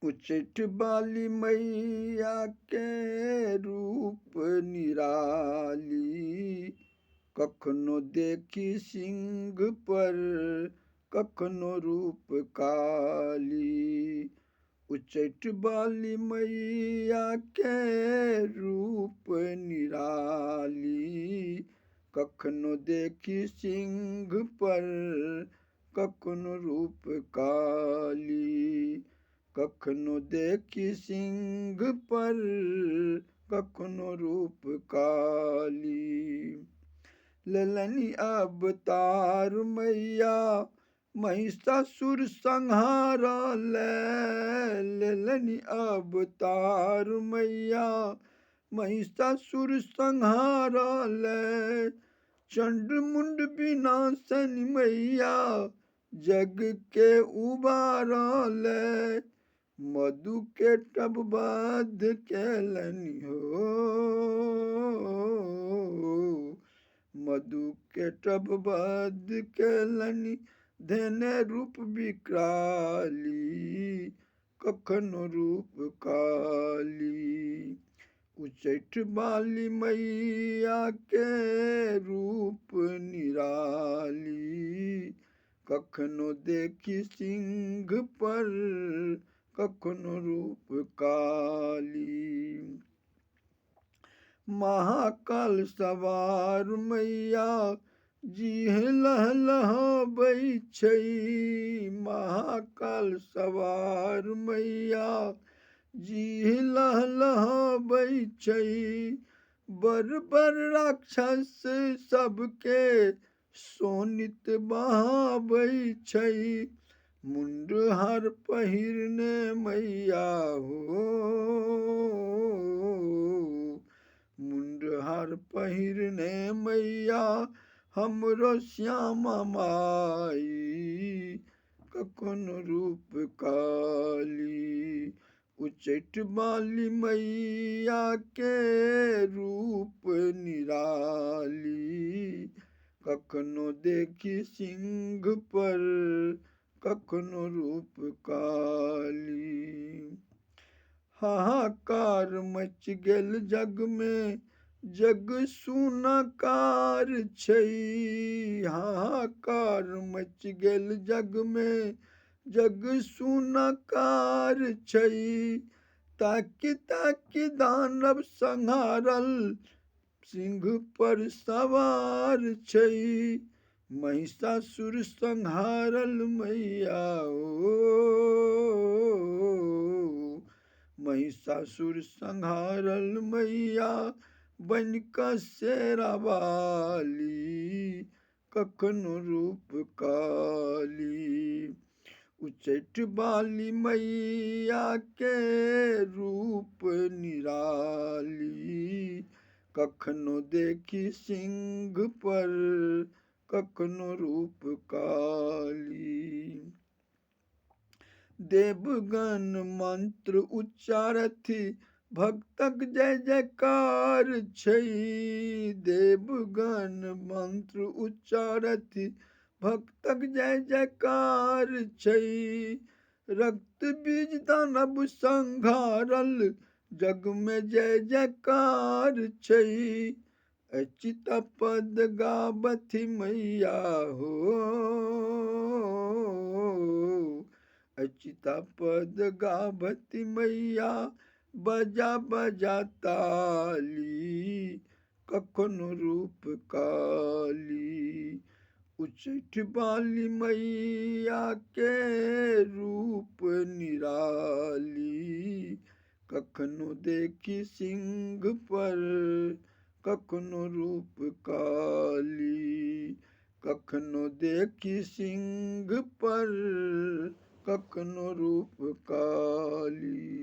उचैठ बाली मैया के रूप निराली, कखनो देखी सिंह पर कखनो रूप काली। उचैठ बाली मैया के रूप निराली, कखनो देखी सिंह पर कखनो रूप काली। कखनो देखी सिंह पर कखनो रूप काली। ललनी अवतार मैया महिषासुर संहार ललनी अवतार मैया महिषासुर संहार चंड मुंड विनाशनी मैया जग के उबारल। मधु के टब बाध केलनी हो, मधु के टब बाध केलनी धेने रूप विकराली, कखनो रूप काली। उचैठ बाली मैया के रूप निराली, कखनो देखी सिंह पर कखनो रूप काली। महाकाल सवार मैया जीह लहलहाबै छै। महाकाल सवार मैया जीह लहलहाबै छै। बर बर राक्षस सबके सोनित बहाबै छै। मुंड हार पहिरने मैया हो, मुंड हार पहिरने मैया हमरो श्यामा माई, कखनो रूप काली। उचैठ बाली मैया के रूप निराली, कखनो देखी सिंह पर कखनो रूप काली। हाहाकार मच गेल जग में जग सुनकार छै। हाहाकार मच गेल जग में जग सुनकार छै। ताकि ताकि दानव संहारल सिंह पर सवार छै। महिषासुर संहारल मैया ओ, महिषासुर संहारल मैया बनिका शेरा वाली, कखनो रूप काली। उचैठ बाली मैया के रूप निराली, कखनो देखी सिंह पर कखनो रूप काली। देवगण मंत्र उच्चारथि भक्तक जय जयकार छै। देवगण मंत्र उच्चारथि भक्तक जय जयकार छै। रक्त बीज दानव संघारल जग में जय जयकार छै। अच्युत पद गावथि मैया हो, अच्युत पद गावथि मैया बजा बजा ताली, कखनो रूप काली। उचैठ बाली मैया के रूप निराली, कखनो देखी सिंह पर कखनो रूप काली। कखनो देखी सिंह पर कखनो रूप काली।